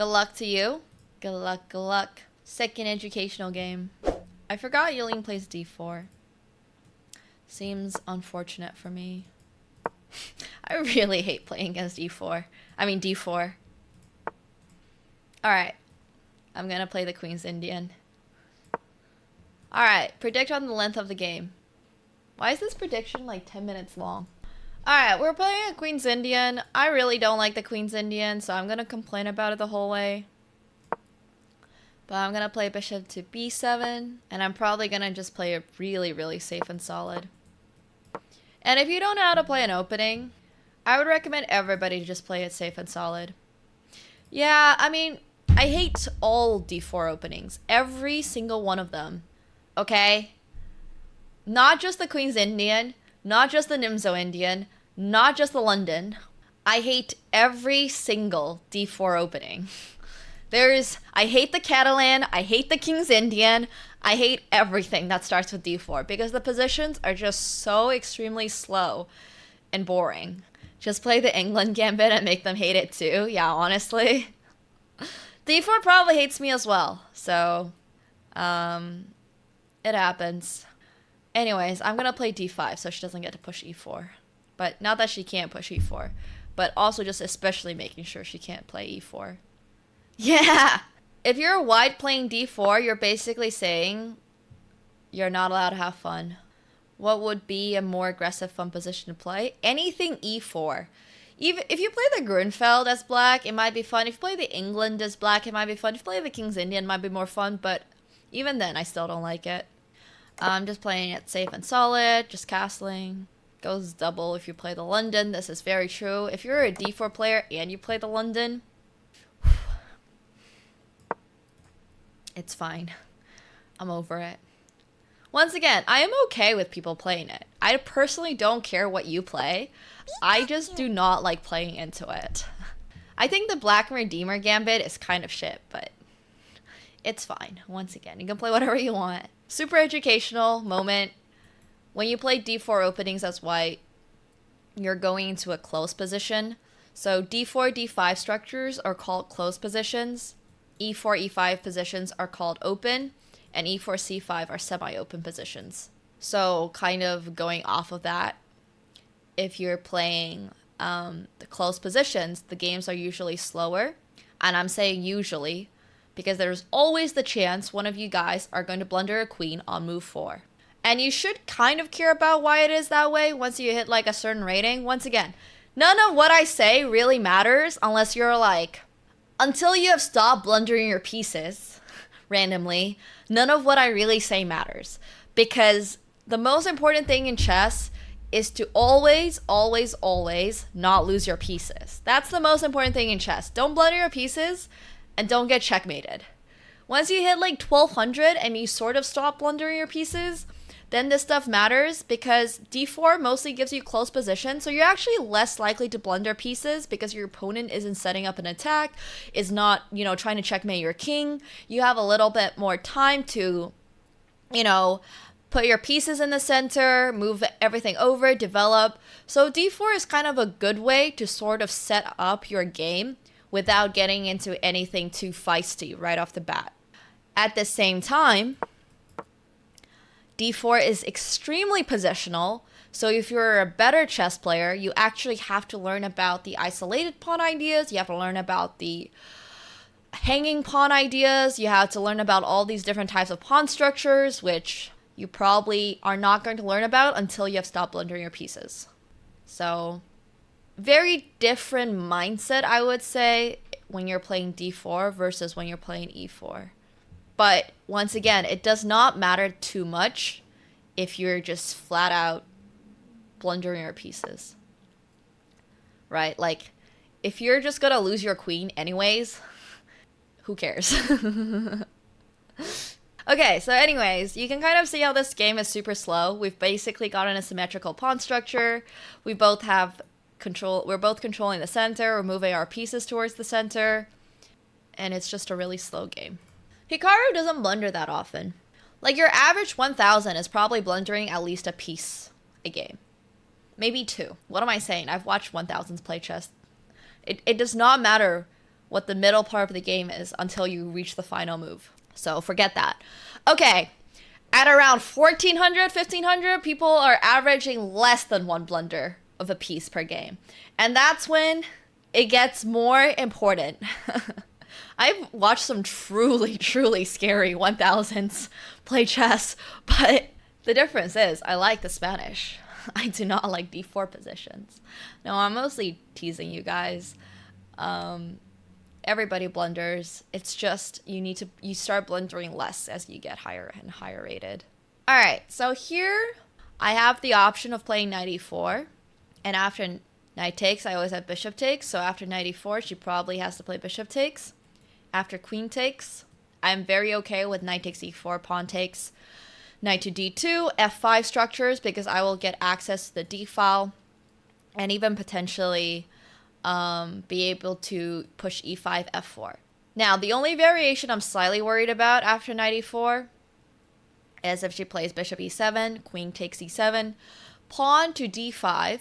Good luck to you. Good luck, good luck. Second educational game. I forgot Yilin plays d4. Seems unfortunate for me. I really hate playing against e4. I mean d4. Alright. I'm gonna play the Queen's Indian. Alright, predict on the length of the game. Why is this prediction like 10 minutes long? Alright, we're playing a Queen's Indian. I really don't like the Queen's Indian, so I'm gonna complain about it the whole way. But I'm gonna play bishop to b7, and I'm probably gonna just play it really, really safe and solid. And if you don't know how to play an opening, I would recommend everybody to just play it safe and solid. Yeah, I mean, I hate all d4 openings. Every single one of them. Okay? Not just the Queen's Indian, not just the Nemo Indian, not just the London. I hate every single d4 opening. I hate the Catalan, I hate the King's Indian, I hate everything that starts with d4 because the positions are just so extremely slow and boring. Just play the England Gambit and make them hate it too. Yeah, honestly. d4 probably hates me as well, so it happens. Anyways, I'm gonna play d5 so she doesn't get to push e4. But not that she can't push e4, but also just especially making sure she can't play e4. Yeah! If you're white playing d4, you're basically saying you're not allowed to have fun. What would be a more aggressive, fun position to play? Anything e4. Even if you play the Grunfeld as black, it might be fun. If you play the England as black, it might be fun. If you play the King's Indian, it might be more fun. But even then, I still don't like it. I'm just playing it safe and solid, just castling. Goes double if you play the London. This is very true. If you're a d4 player and you play the London, it's fine. I'm over it. Once again, I am okay with people playing it. I personally don't care what you play. I just do not like playing into it. I think the Black Redeemer Gambit is kind of shit, but it's fine. Once again, you can play whatever you want. Super educational moment. When you play d4 openings as white, you're going into a close position. So d4, d5 structures are called closed positions. e4, e5 positions are called open, and e4, c5 are semi-open positions. So kind of going off of that, if you're playing the closed positions, the games are usually slower. And I'm saying usually because there's always the chance one of you guys are going to blunder a queen on move 4. And you should kind of care about why it is that way once you hit like a certain rating. Once again, none of what I say really matters unless you're like, until you have stopped blundering your pieces randomly, none of what I really say matters. Because the most important thing in chess is to always, always, always not lose your pieces. That's the most important thing in chess. Don't blunder your pieces and don't get checkmated. Once you hit like 1200 and you sort of stop blundering your pieces, then this stuff matters because d4 mostly gives you close position, so you're actually less likely to blunder pieces because your opponent isn't setting up an attack, is not, trying to checkmate your king. You have a little bit more time to, put your pieces in the center, move everything over, develop. So d4 is kind of a good way to sort of set up your game without getting into anything too feisty right off the bat. At the same time, d4 is extremely positional, so if you're a better chess player, you actually have to learn about the isolated pawn ideas, you have to learn about the hanging pawn ideas, you have to learn about all these different types of pawn structures, which you probably are not going to learn about until you have stopped blundering your pieces. So, very different mindset, I would say, when you're playing d4 versus when you're playing e4. But once again, it does not matter too much if you're just flat out blundering your pieces. Right? Like, if you're just gonna lose your queen anyways, who cares? Okay, so anyways, you can kind of see how this game is super slow. We've basically gotten a symmetrical pawn structure. We both have control. We're both controlling the center. We're moving our pieces towards the center. And it's just a really slow game. Hikaru doesn't blunder that often. Like, your average 1000 is probably blundering at least a piece a game. Maybe 2. What am I saying? I've watched 1000s play chess. It does not matter what the middle part of the game is until you reach the final move. So forget that. Okay, at around 1400, 1500, people are averaging less than one blunder of a piece per game. And that's when it gets more important. I've watched some truly, truly scary 1000s play chess, but the difference is I like the Spanish. I do not like d4 positions. No, I'm mostly teasing you guys. Everybody blunders. It's just you start blundering less as you get higher and higher rated. All right, so here I have the option of playing knight e4, and after knight takes, I always have bishop takes. So after knight e4, she probably has to play bishop takes. After queen takes, I'm very okay with knight takes e4, pawn takes, knight to d2, f5 structures because I will get access to the d file, and even potentially be able to push e5, f4. Now, the only variation I'm slightly worried about after knight e4 is if she plays bishop e7, queen takes e7, pawn to d5,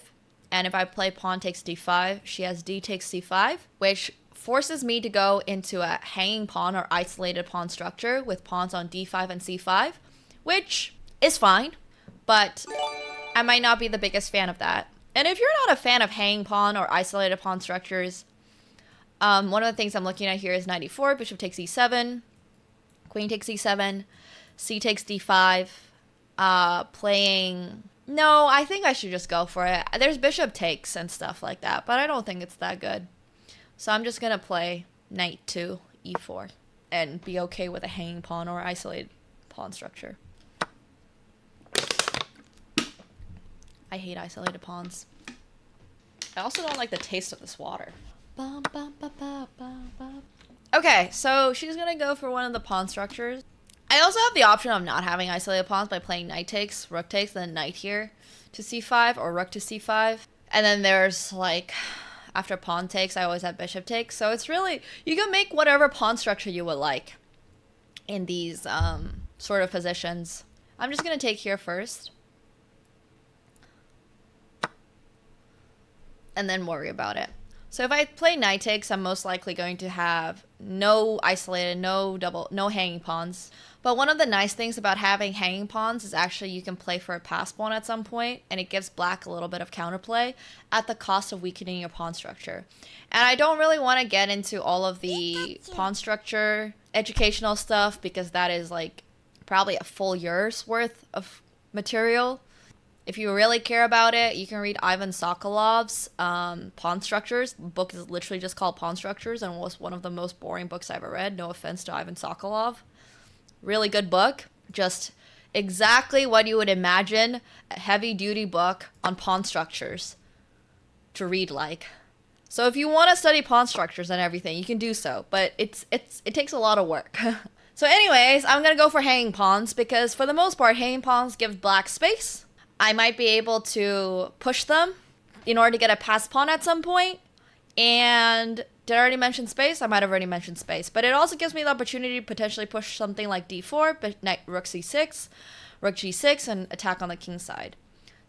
and if I play pawn takes d5, she has d takes c5, which forces me to go into a hanging pawn or isolated pawn structure with pawns on d5 and c5, which is fine, but I might not be the biggest fan of that. And if you're not a fan of hanging pawn or isolated pawn structures, one of the things I'm looking at here is knight e4, bishop takes e7, queen takes e7, c takes d5, no, I think I should just go for it. There's bishop takes and stuff like that, but I don't think it's that good. So I'm just going to play knight to e4 and be okay with a hanging pawn or isolated pawn structure. I hate isolated pawns. I also don't like the taste of this water. Okay, so she's going to go for one of the pawn structures. I also have the option of not having isolated pawns by playing knight takes, rook takes, then knight here to c5 or rook to c5. And then there's like, after pawn takes, I always have bishop takes. So it's really, you can make whatever pawn structure you would like in these sort of positions. I'm just going to take here first. And then worry about it. So if I play knight takes, I'm most likely going to have no isolated, no hanging pawns. But one of the nice things about having hanging pawns is actually you can play for a pass pawn at some point, and it gives black a little bit of counterplay at the cost of weakening your pawn structure. And I don't really want to get into all of the pawn structure educational stuff because that is like probably a full year's worth of material. If you really care about it, you can read Ivan Sokolov's Pawn Structures. The book is literally just called Pawn Structures and was one of the most boring books I ever read. No offense to Ivan Sokolov. Really good book. Just exactly what you would imagine a heavy-duty book on pawn structures to read like. So if you want to study pawn structures and everything, you can do so. But it takes a lot of work. So anyways, I'm going to go for hanging pawns because for the most part, hanging pawns give black space. I might be able to push them in order to get a pass pawn at some point. And did I already mention space? I might have already mentioned space. But it also gives me the opportunity to potentially push something like d4, but knight rook c6, rook g6, and attack on the king side.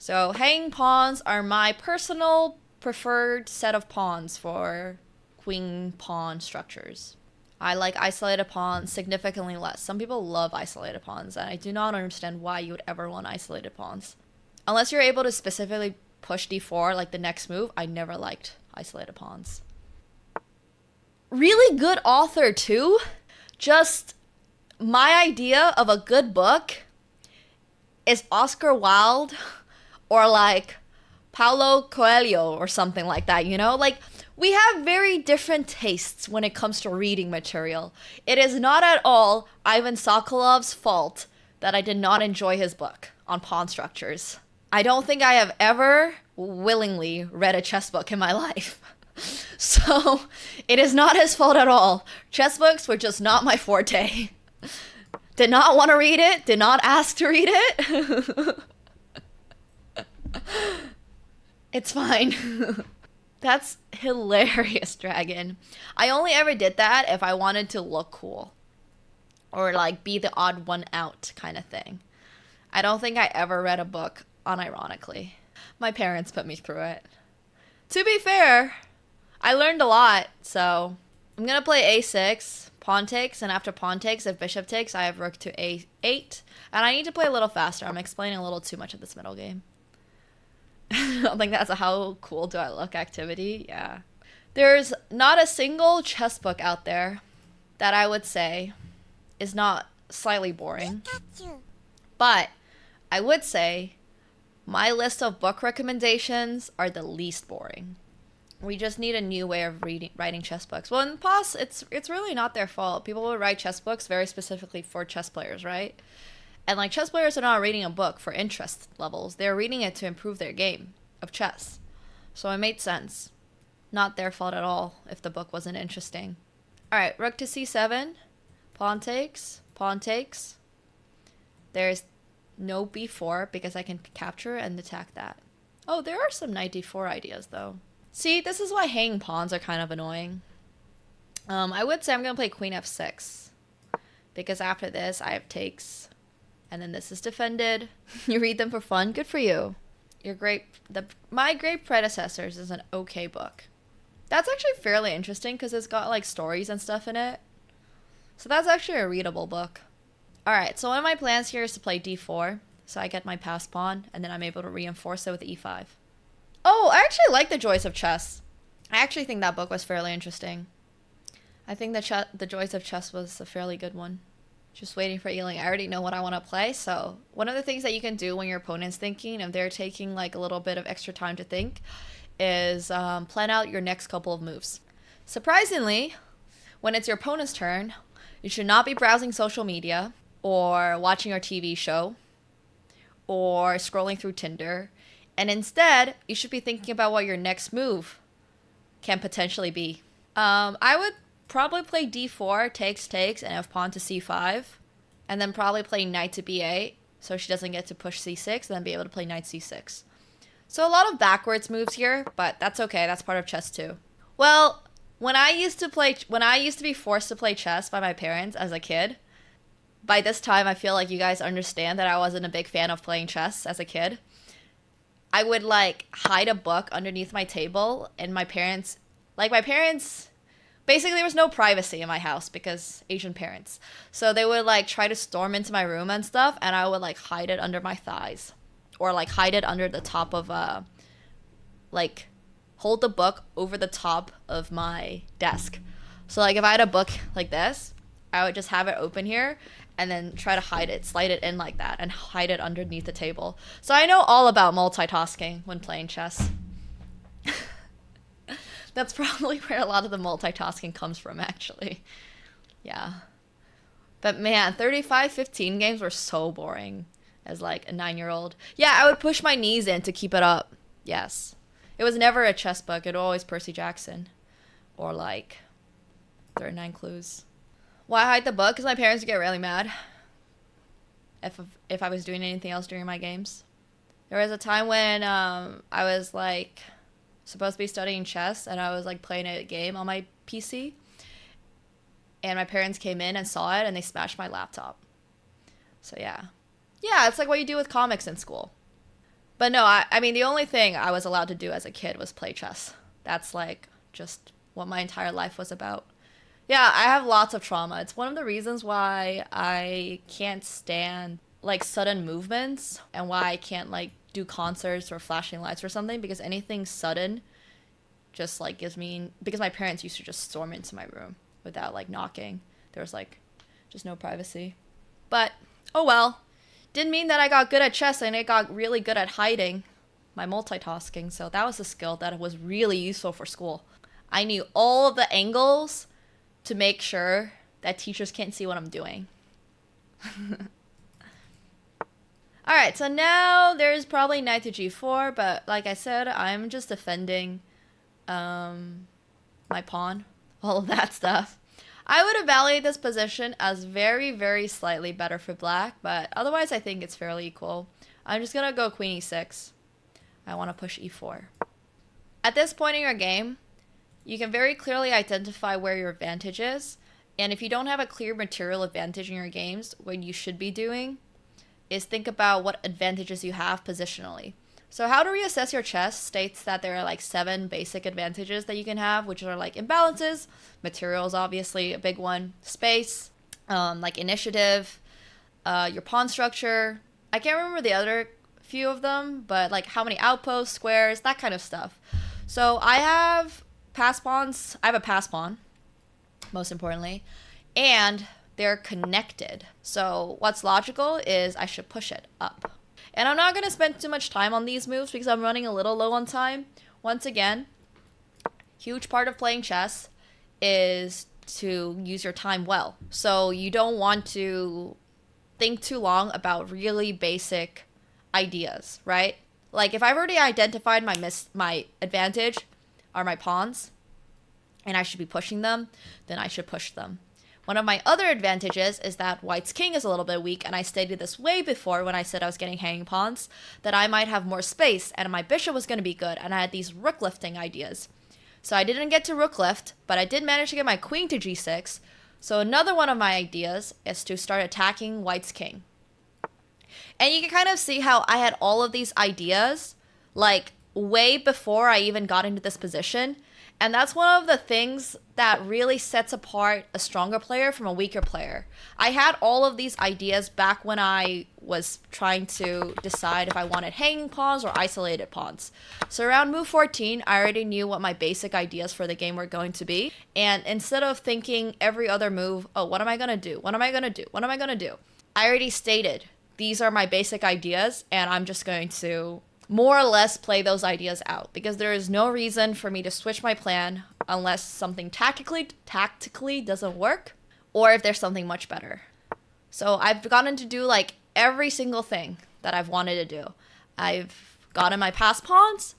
So hanging pawns are my personal preferred set of pawns for queen pawn structures. I like isolated pawns significantly less. Some people love isolated pawns, and I do not understand why you would ever want isolated pawns. Unless you're able to specifically push d4 like the next move, I never liked isolated pawns. Really good author too. Just my idea of a good book is Oscar Wilde or like Paulo Coelho or something like that, you know? Like, we have very different tastes when it comes to reading material. It is not at all Ivan Sokolov's fault that I did not enjoy his book on pawn structures. I don't think I have ever willingly read a chess book in my life. So, it is not his fault at all. Chess books were just not my forte. Did not want to read it, did not ask to read it. It's fine. That's hilarious, Dragon. I only ever did that if I wanted to look cool. Or like be the odd one out kind of thing. I don't think I ever read a book unironically. My parents put me through it. To be fair, I learned a lot, so I'm gonna play a6, pawn takes, and after pawn takes, if bishop takes, I have rook to a8. And I need to play a little faster. I'm explaining a little too much of this middle game. I think that's a how cool do I look activity. Yeah. There's not a single chess book out there that I would say is not slightly boring. But I would say my list of book recommendations are the least boring. We just need a new way of writing chess books. Well, in the past, it's really not their fault. People would write chess books very specifically for chess players, right? And like chess players are not reading a book for interest levels. They're reading it to improve their game of chess. So it made sense. Not their fault at all if the book wasn't interesting. All right, rook to c7, pawn takes, pawn takes. There's no b4 because I can capture and attack that. Oh, there are some knight d4 ideas though. See, this is why hanging pawns are kind of annoying. I would say I'm going to play queen f6. Because after this, I have takes. And then this is defended. You read them for fun. Good for you. Your My Great Predecessors is an okay book. That's actually fairly interesting because it's got like stories and stuff in it. So that's actually a readable book. Alright, so one of my plans here is to play d4. So I get my passed pawn. And then I'm able to reinforce it with e5. Oh, I actually like The Joys of Chess. I actually think that book was fairly interesting. I think The Joys of Chess was a fairly good one. Just waiting for Yiling. I already know what I want to play, so one of the things that you can do when your opponent's thinking, and they're taking like a little bit of extra time to think, is plan out your next couple of moves. Surprisingly, when it's your opponent's turn, you should not be browsing social media, or watching your TV show, or scrolling through Tinder. And instead, you should be thinking about what your next move can potentially be. I would probably play d4, takes, and have pawn to c5. And then probably play knight to b8, so she doesn't get to push c6, and then be able to play knight c6. So a lot of backwards moves here, but that's okay. That's part of chess too. Well, when I used to be forced to play chess by my parents as a kid, by this time I feel like you guys understand that I wasn't a big fan of playing chess as a kid. I would like hide a book underneath my table, and my parents, basically there was no privacy in my house because Asian parents. So they would like try to storm into my room and stuff, and I would like hide it under my thighs, or like hide it under the top of like hold the book over the top of my desk. So like if I had a book like this, I would just have it open here and then try to hide it, slide it in like that, and hide it underneath the table. So I know all about multitasking when playing chess. That's probably where a lot of the multitasking comes from, actually. Yeah. But man, 35-15 games were so boring as like a 9-year-old. Yeah, I would push my knees in to keep it up. Yes. It was never a chess book. It was always Percy Jackson. Or like 39 Clues. Why hide the book? Because my parents would get really mad if I was doing anything else during my games. There was a time when I was like supposed to be studying chess, and I was like playing a game on my PC, and my parents came in and saw it, and they smashed my laptop. So yeah, it's like what you do with comics in school. But no, I mean the only thing I was allowed to do as a kid was play chess. That's like just what my entire life was about. Yeah, I have lots of trauma. It's one of the reasons why I can't stand like sudden movements, and why I can't like do concerts or flashing lights or something, because anything sudden just like gives me, because my parents used to just storm into my room without like knocking. There was like just no privacy. But oh well. Didn't mean that I got good at chess, and I got really good at hiding my multitasking. So that was a skill that was really useful for school. I knew all of the angles to make sure that teachers can't see what I'm doing. Alright, so now there's probably knight to g4, but like I said, I'm just defending my pawn, all of that stuff. I would evaluate this position as very, very slightly better for black, but otherwise I think it's fairly equal. I'm just gonna go queen e6. I want to push e4. At this point in your game, you can very clearly identify where your advantage is, and if you don't have a clear material advantage in your games, what you should be doing is think about what advantages you have positionally. So how to reassess your chess states that there are like 7 basic advantages that you can have, which are like imbalances, materials, obviously a big one, space, like initiative, your pawn structure. I can't remember the other few of them, but like how many outposts, squares, that kind of stuff. So I have pass pawns. I have a pass pawn, most importantly, and they're connected. So what's logical is I should push it up. And I'm not going to spend too much time on these moves because I'm running a little low on time. Once again, huge part of playing chess is to use your time well. So you don't want to think too long about really basic ideas, right? Like if I've already identified my advantage are my pawns and I should be pushing them, then I should push them. One of my other advantages is that white's king is a little bit weak, and I stated this way before when I said I was getting hanging pawns, that I might have more space and my bishop was going to be good, and I had these rook lifting ideas. So I didn't get to rook lift, but I did manage to get my queen to g6. So another one of my ideas is to start attacking white's king. And you can kind of see how I had all of these ideas, like way before I even got into this position. And that's one of the things that really sets apart a stronger player from a weaker player. I had all of these ideas back when I was trying to decide if I wanted hanging pawns or isolated pawns. So around move 14, I already knew what my basic ideas for the game were going to be. And instead of thinking every other move, oh, what am I going to do? What am I going to do? What am I going to do? I already stated, these are my basic ideas, and I'm just going to more or less play those ideas out, because there is no reason for me to switch my plan unless something tactically doesn't work, or if there's something much better. So I've gotten to do like every single thing that I've wanted to do. I've gotten my pass pawns,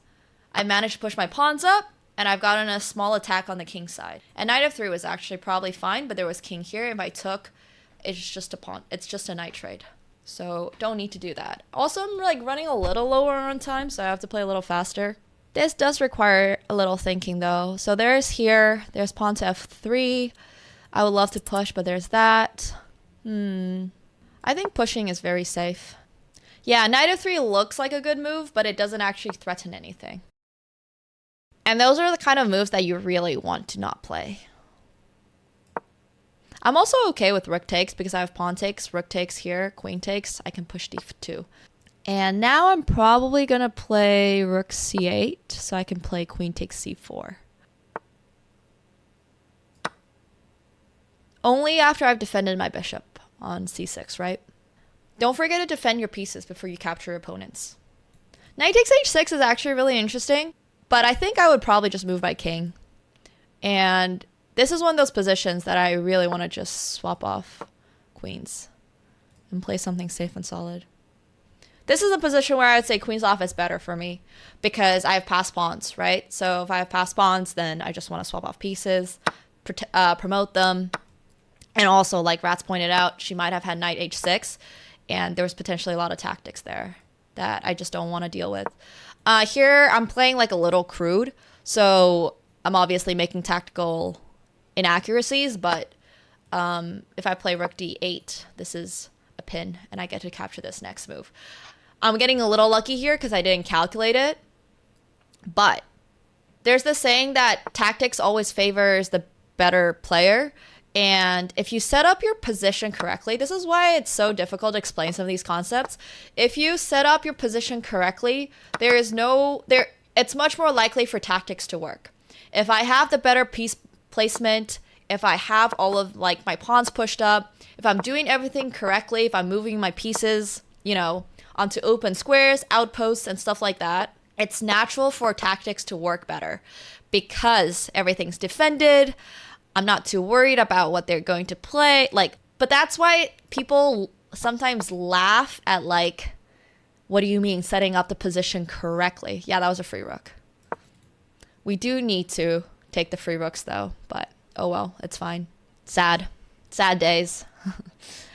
I managed to push my pawns up, and I've gotten a small attack on the king side. And knight f3 was actually probably fine, but there was king here. If I took, it's just a pawn. It's just a knight trade. So don't need to do that. Also, I'm like running a little lower on time, so I have to play a little faster. This does require a little thinking though. So there's pawn to f3. I would love to push, but there's that. I think pushing is very safe. Yeah, knight f3 looks like a good move, but it doesn't actually threaten anything. And those are the kind of moves that you really want to not play. I'm also okay with rook takes because I have pawn takes, rook takes here, queen takes. I can push d2. And now I'm probably going to play rook c8 so I can play queen takes c4. Only after I've defended my bishop on c6, right? Don't forget to defend your pieces before you capture your opponents. Knight takes h6 is actually really interesting, but I think I would probably just move my king. And this is one of those positions that I really want to just swap off queens and play something safe and solid. This is a position where I would say queens off is better for me because I have passed pawns, right? So if I have passed pawns, then I just want to swap off pieces, promote them. And also, like Rats pointed out, she might have had knight h6, and there was potentially a lot of tactics there that I just don't want to deal with. Here, I'm playing like a little crude, so I'm obviously making tactical inaccuracies, but if I play rook d8, this is a pin, and I get to capture this next move. I'm getting a little lucky here because I didn't calculate it, but there's this saying that tactics always favors the better player, and if you set up your position correctly, this is why it's so difficult to explain some of these concepts. If you set up your position correctly, it's much more likely for tactics to work. If I have the better piece placement, if I have all of like my pawns pushed up, if I'm doing everything correctly, if I'm moving my pieces, you know, onto open squares, outposts, and stuff like that, it's natural for tactics to work better because everything's defended. I'm not too worried about what they're going to play. But that's why people sometimes laugh at like, what do you mean setting up the position correctly? Yeah, that was a free rook. We do need to take the free rooks though, but oh well, it's fine. Sad days.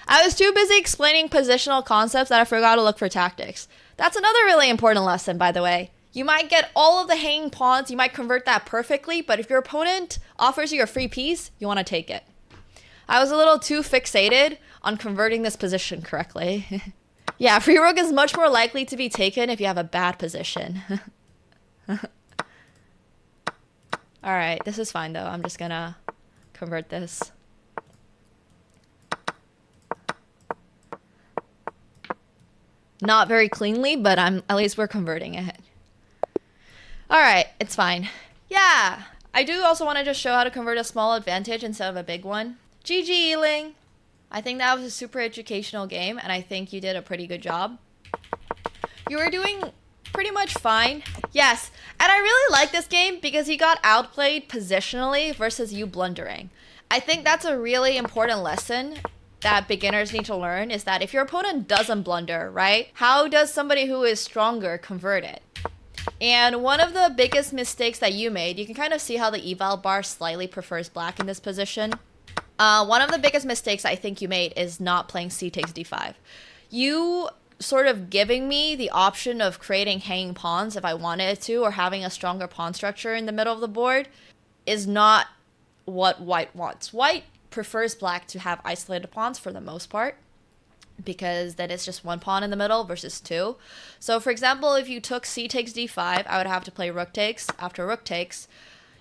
I was too busy explaining positional concepts that I forgot to look for tactics. That's another really important lesson, by the way. You might get all of the hanging pawns, you might convert that perfectly, but if your opponent offers you a free piece, you want to take it. I was a little too fixated on converting this position correctly. Yeah, free rook is much more likely to be taken if you have a bad position. Alright, this is fine though. I'm just gonna convert this. Not very cleanly, but at least we're converting it. Alright, it's fine. Yeah, I do also want to just show how to convert a small advantage instead of a big one. GG, Yiling! I think that was a super educational game, and I think you did a pretty good job. You were doing pretty much fine. Yes, and I really like this game because you got outplayed positionally versus you blundering. I think that's a really important lesson that beginners need to learn, is that if your opponent doesn't blunder, right? How does somebody who is stronger convert it? And one of the biggest mistakes that you made, you can kind of see how the eval bar slightly prefers black in this position. One of the biggest mistakes I think you made is not playing c takes d5. You sort of giving me the option of creating hanging pawns if I wanted to, or having a stronger pawn structure in the middle of the board, is not what white wants. White prefers black to have isolated pawns for the most part, because then it's just one pawn in the middle versus two. So for example, if you took c takes d5, I would have to play rook takes after rook takes.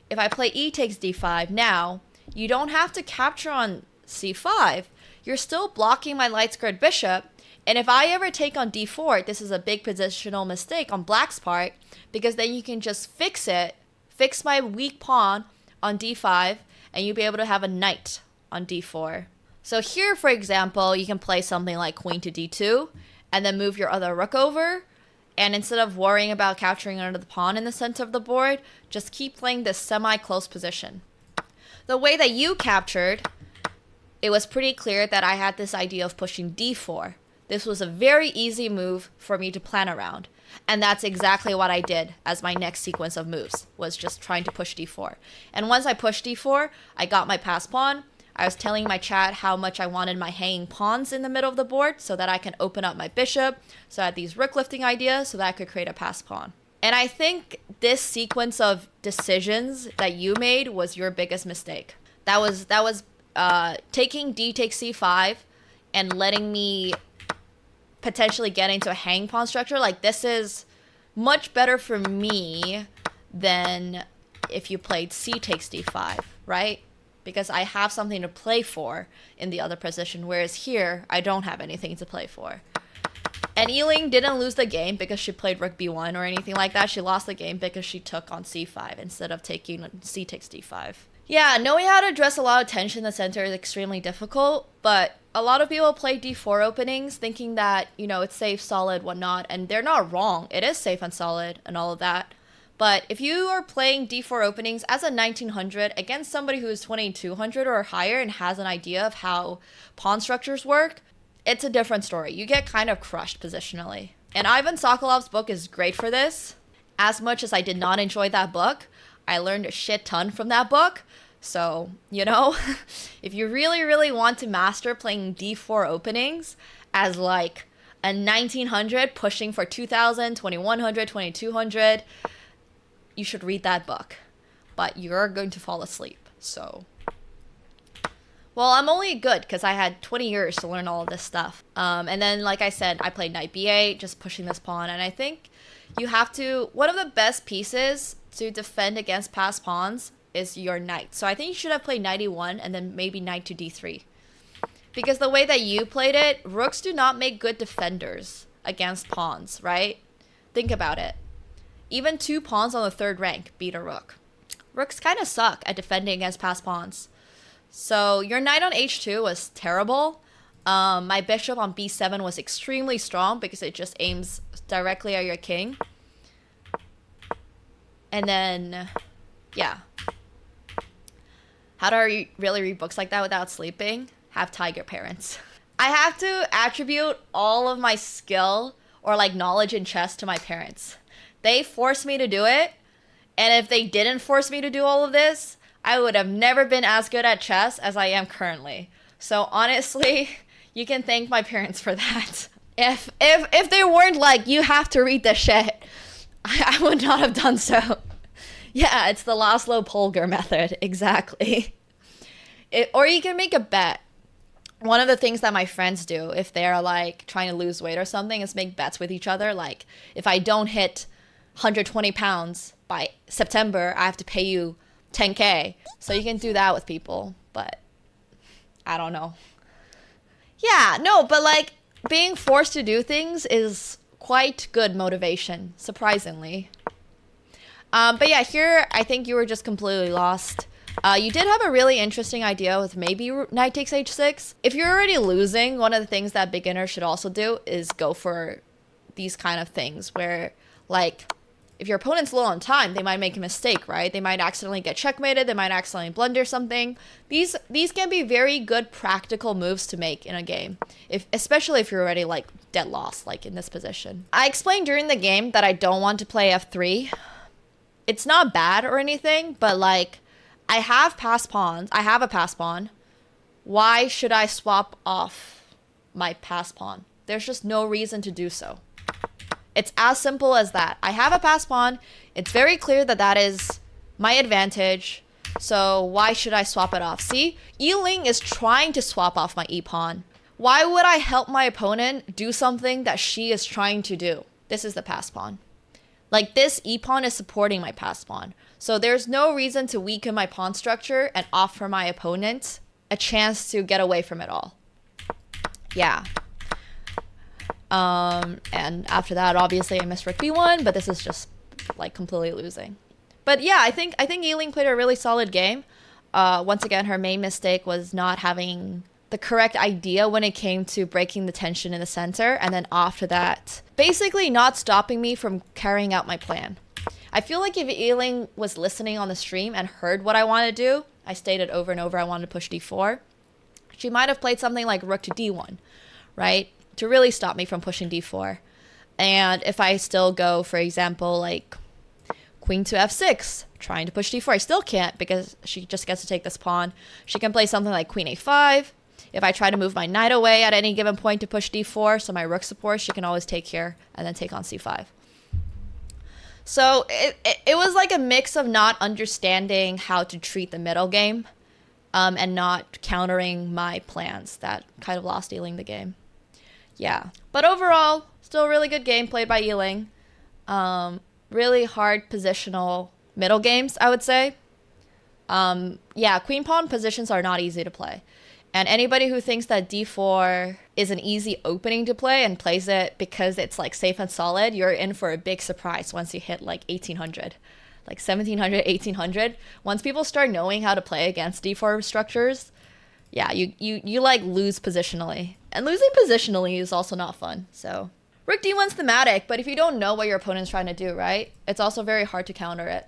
If I play e takes d5 now, you don't have to capture on c5. You're still blocking my light squared bishop. And if I ever take on d4, this is a big positional mistake on black's part, because then you can just fix it, fix my weak pawn on d5, and you'll be able to have a knight on d4. So here, for example, you can play something like queen to d2, and then move your other rook over. And instead of worrying about capturing another pawn in the center of the board, just keep playing this semi-close position. The way that you captured, it was pretty clear that I had this idea of pushing d4. This was a very easy move for me to plan around. And that's exactly what I did as my next sequence of moves, was just trying to push d4. And once I pushed d4, I got my pass pawn. I was telling my chat how much I wanted my hanging pawns in the middle of the board so that I can open up my bishop. So I had these rook lifting ideas so that I could create a pass pawn. And I think this sequence of decisions that you made was your biggest mistake. That was taking d takes c5 and letting me potentially get into a hang pawn structure. Like, this is much better for me than if you played c takes d5, right? Because I have something to play for in the other position, whereas here, I don't have anything to play for. And Yiling didn't lose the game because she played rook b1 or anything like that. She lost the game because she took on c5 instead of taking c takes d5. Yeah, knowing how to address a lot of tension in the center is extremely difficult, but a lot of people play d4 openings thinking that, you know, it's safe, solid, whatnot, and they're not wrong. It is safe and solid and all of that. But if you are playing d4 openings as a 1900 against somebody who is 2200 or higher and has an idea of how pawn structures work, it's a different story. You get kind of crushed positionally. And Ivan Sokolov's book is great for this. As much as I did not enjoy that book, I learned a shit ton from that book. So, you know, if you really, really want to master playing d4 openings as like a 1900 pushing for 2000, 2100, 2200, you should read that book. But you're going to fall asleep, so... Well, I'm only good because I had 20 years to learn all of this stuff. And then, like I said, I played knight b8, just pushing this pawn. And I think you have to... One of the best pieces to defend against passed pawns is your knight. So I think you should have played knight e1 and then maybe knight to d3. Because the way that you played it, rooks do not make good defenders against pawns, right? Think about it. Even 2 pawns on the third rank beat a rook. Rooks kind of suck at defending against passed pawns. So your knight on h2 was terrible. My bishop on b7 was extremely strong because it just aims directly at your king. And then, yeah. How do I really read books like that without sleeping? Have tiger parents. I have to attribute all of my skill or like knowledge in chess to my parents. They forced me to do it. And if they didn't force me to do all of this, I would have never been as good at chess as I am currently. So honestly, you can thank my parents for that. If they weren't like, you have to read this shit, I would not have done so. Yeah, it's the Laszlo Polgar method, exactly. Or you can make a bet. one of the things that my friends do if they're like trying to lose weight or something is make bets with each other. Like, if I don't hit 120 pounds by September, I have to pay you 10K. So you can do that with people, but I don't know. Yeah, no, but like being forced to do things is quite good motivation, surprisingly. But yeah, here I think you were just completely lost. You did have a really interesting idea with maybe knight takes h6. If you're already losing, one of the things that beginners should also do is go for these kind of things where, like, if your opponent's low on time, they might make a mistake, right? They might accidentally get checkmated. They might accidentally blunder something. These can be very good practical moves to make in a game, especially if you're already like dead lost, like in this position. I explained during the game that I don't want to play f3. It's not bad or anything, but like I have passed pawns. I have a passed pawn. Why should I swap off my passed pawn? There's just no reason to do so. It's as simple as that. I have a passed pawn. It's very clear that that is my advantage. So why should I swap it off? See, Yiling is trying to swap off my e-pawn. Why would I help my opponent do something that she is trying to do? This is the passed pawn. Like, this e-pawn is supporting my passed pawn. So there's no reason to weaken my pawn structure and offer my opponent a chance to get away from it all. Yeah. And after that, obviously, I missed rook b1, but this is just like completely losing. But yeah, I think Yiling played a really solid game. Once again, her main mistake was not having the correct idea when it came to breaking the tension in the center, and then after that, basically not stopping me from carrying out my plan. I feel like if Yiling was listening on the stream and heard what I wanted to do, I stated over and over I wanted to push d4, she might have played something like rook to d1, right? To really stop me from pushing d4. And if I still go, for example, like queen to f6, trying to push d4, I still can't because she just gets to take this pawn. She can play something like queen a5. If I try to move my knight away at any given point to push d4, so my rook supports, she can always take here and then take on c5. So it was like a mix of not understanding how to treat the middle game and not countering my plans that kind of lost Yiling the game. Yeah, but overall, still a really good game played by Yiling. Really hard positional middle games, I would say. Yeah, queen pawn positions are not easy to play. And anybody who thinks that d4 is an easy opening to play and plays it because it's like safe and solid, you're in for a big surprise once you hit like 1800. Like 1700, 1800. Once people start knowing how to play against d4 structures, yeah, you like lose positionally. And losing positionally is also not fun, so. Rook d1's thematic, but if you don't know what your opponent's trying to do, right? It's also very hard to counter it.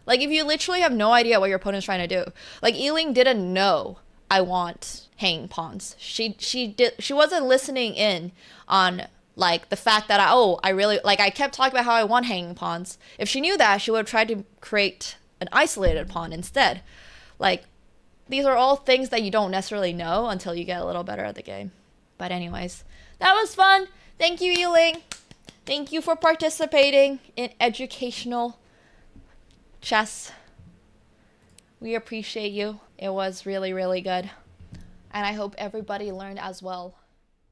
Like, if you literally have no idea what your opponent's trying to do. Like, Yiling didn't know I want hanging pawns. She wasn't listening in on, like, the fact that I really, like, I kept talking about how I want hanging pawns. If she knew that, she would have tried to create an isolated pawn instead. Like, these are all things that you don't necessarily know until you get a little better at the game. But anyways, that was fun. Thank you, Yiling. Thank you for participating in educational chess. We appreciate you. It was really, really good. And I hope everybody learned as well.